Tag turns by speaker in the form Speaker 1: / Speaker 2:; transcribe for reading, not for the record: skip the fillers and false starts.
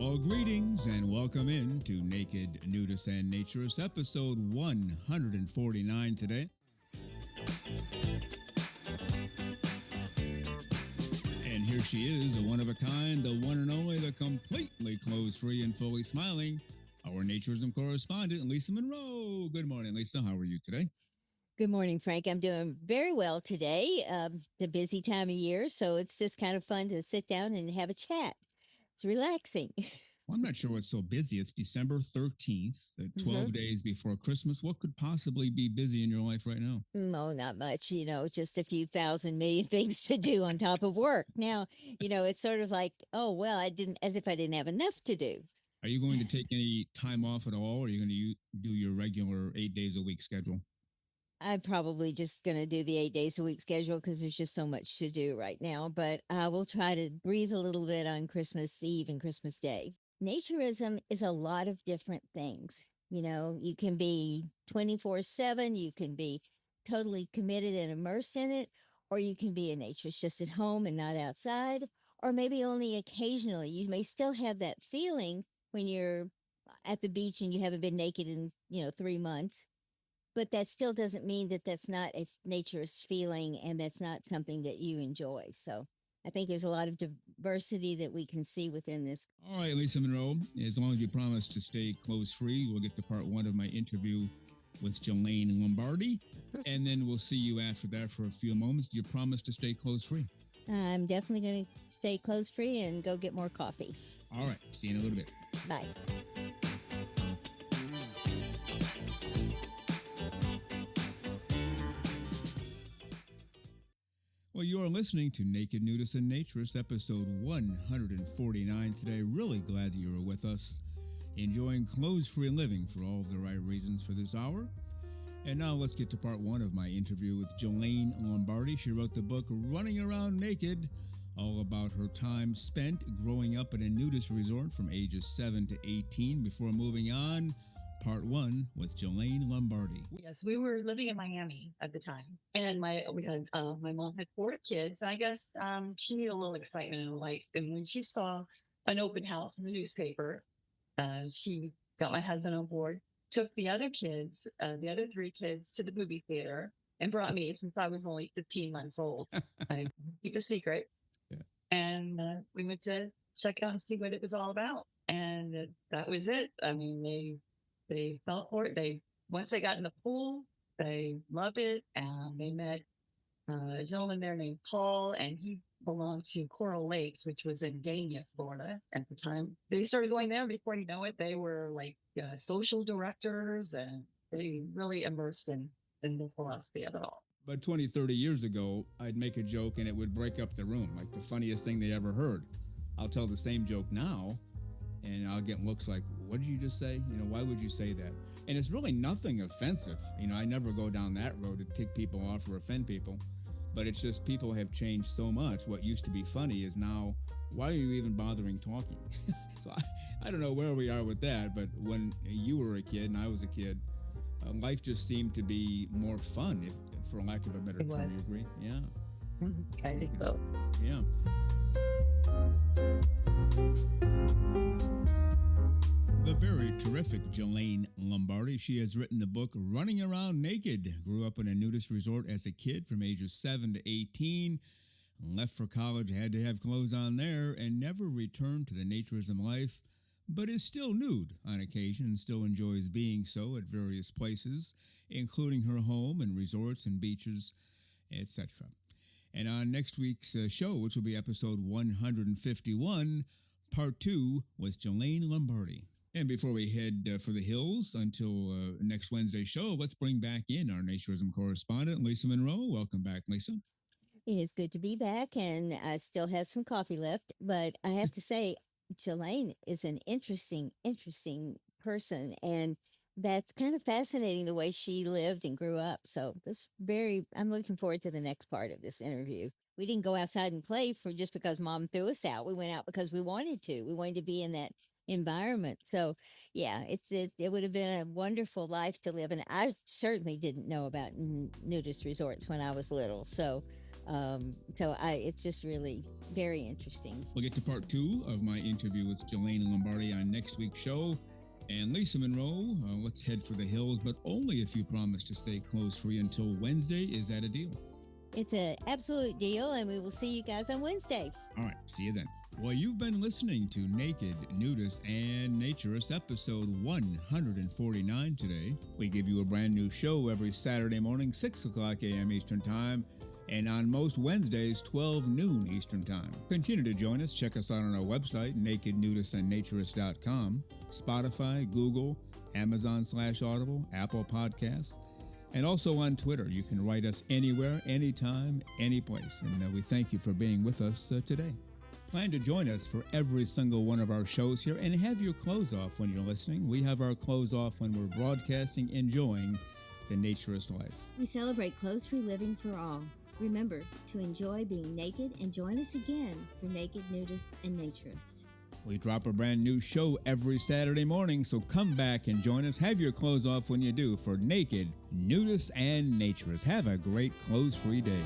Speaker 1: Well, greetings and welcome in to Naked Nudists and Naturists, episode 149 today. And here she is, the one of a kind, the one and only, the completely clothes-free and fully smiling, our naturism correspondent, Lisa Monroe. Good morning, Lisa. How are you today?
Speaker 2: Good morning, Frank. I'm doing very well today. The busy time of year, so it's just kind of fun to sit down and have a chat. It's relaxing.
Speaker 1: Well, I'm not sure what's so busy. It's December 13th, 12 days before Christmas. What could possibly be busy in your life right now?
Speaker 2: No, not much, just a few thousand million things to do on top of work. Now, it's sort of like, oh, well, as if I didn't have enough to do.
Speaker 1: Are you going to take any time off at all, or are you going to do your regular 8 days a week schedule?
Speaker 2: I'm probably just going to do the 8 days a week schedule because there's just so much to do right now. But I will try to breathe a little bit on Christmas Eve and Christmas Day. Naturism is a lot of different things. You can be 24/7, you can be totally committed and immersed in it, or you can be a naturist just at home and not outside, or maybe only occasionally. You may still have that feeling when you're at the beach and you haven't been naked in, 3 months. But that still doesn't mean that that's not a naturist feeling and that's not something that you enjoy. So I think there's a lot of diversity that we can see within this.
Speaker 1: All right, Lisa Monroe, as long as you promise to stay clothes-free, we'll get to part one of my interview with Jelaine Lombardi, and then we'll see you after that for a few moments. Do you promise to stay clothes-free?
Speaker 2: I'm definitely going to stay clothes-free and go get more coffee.
Speaker 1: All right, see you in a little bit.
Speaker 2: Bye.
Speaker 1: Well, you are listening to Naked Nudists and Naturists, episode 149 today. Really glad that you are with us, enjoying clothes-free living for all of the right reasons for this hour. And now let's get to part one of my interview with Jelaine Lombardi. She wrote the book Running Around Naked, all about her time spent growing up in a nudist resort from ages 7 to 18 before moving on. Part one with Jelaine Lombardi.
Speaker 3: Yes, we were living in Miami at the time, and my mom had 4 kids. And I guess she needed a little excitement in her life. And when she saw an open house in the newspaper, she got my husband on board, took the other 3 kids, to the movie theater, and brought me since I was only 15 months old. I keep a secret, and we went to check out and see what it was all about, and that was it. I mean, they fell for it. Once they got in the pool, they loved it. They met a gentleman there named Paul, and he belonged to Coral Lakes, which was in Dania, Florida at the time. They started going there. Before you know it, they were like social directors, and they really immersed in the philosophy of it all.
Speaker 1: But 20, 30 years ago, I'd make a joke and it would break up the room, like the funniest thing they ever heard. I'll tell the same joke now, and I'll get looks like, what did you just say? Why would you say that? And it's really nothing offensive. I never go down that road to tick people off or offend people. But it's just people have changed so much. What used to be funny is now, why are you even bothering talking? So I don't know where we are with that, but when you were a kid and I was a kid, life just seemed to be more fun, for lack of a better term. You agree? Yeah.
Speaker 3: I think so.
Speaker 1: Yeah. The very terrific Jelaine Lombardi. She has written the book Running Around Naked. Grew up in a nudist resort as a kid from ages 7 to 18. Left for college, had to have clothes on there, and never returned to the naturism life, but is still nude on occasion and still enjoys being so at various places, including her home and resorts and beaches, etc. And on next week's show, which will be episode 151, part 2 with Jelaine Lombardi. And before we head for the hills until next Wednesday's show, let's bring back in our naturism correspondent, Lisa Monroe. Welcome back, Lisa.
Speaker 2: It is good to be back, and I still have some coffee left. But I have to say, Jelaine is an interesting person, and that's kind of fascinating the way she lived and grew up. So I'm looking forward to the next part of this interview. We didn't go outside and play just because Mom threw us out. We went out because we wanted to. We wanted to be in that environment. So yeah, it would have been a wonderful life to live. And I certainly didn't know about nudist resorts when I was little. So It's just really very interesting.
Speaker 1: We'll get to part 2 of my interview with Jelaine Lombardi on next week's show. And Lisa Monroe, let's head for the hills, but only if you promise to stay clothes-free until Wednesday. Is that a deal?
Speaker 2: It's an absolute deal, and we will see you guys on Wednesday.
Speaker 1: All right, see you then. Well, you've been listening to Naked, Nudists, and Naturists, episode 149 today. We give you a brand new show every Saturday morning, 6 o'clock a.m. Eastern Time, and on most Wednesdays, 12 noon Eastern Time. Continue to join us. Check us out on our website, nakednudistandnaturist.com, Spotify, Google, Amazon/Audible, Apple Podcasts, and also on Twitter. You can write us anywhere, anytime, any place. And we thank you for being with us today. Plan to join us for every single one of our shows here and have your clothes off when you're listening. We have our clothes off when we're broadcasting, enjoying the naturist life.
Speaker 2: We celebrate clothes-free living for all. Remember to enjoy being naked and join us again for Naked, Nudist, and Naturist.
Speaker 1: We drop a brand new show every Saturday morning, so come back and join us. Have your clothes off when you do for Naked, Nudist, and Naturist. Have a great clothes-free day.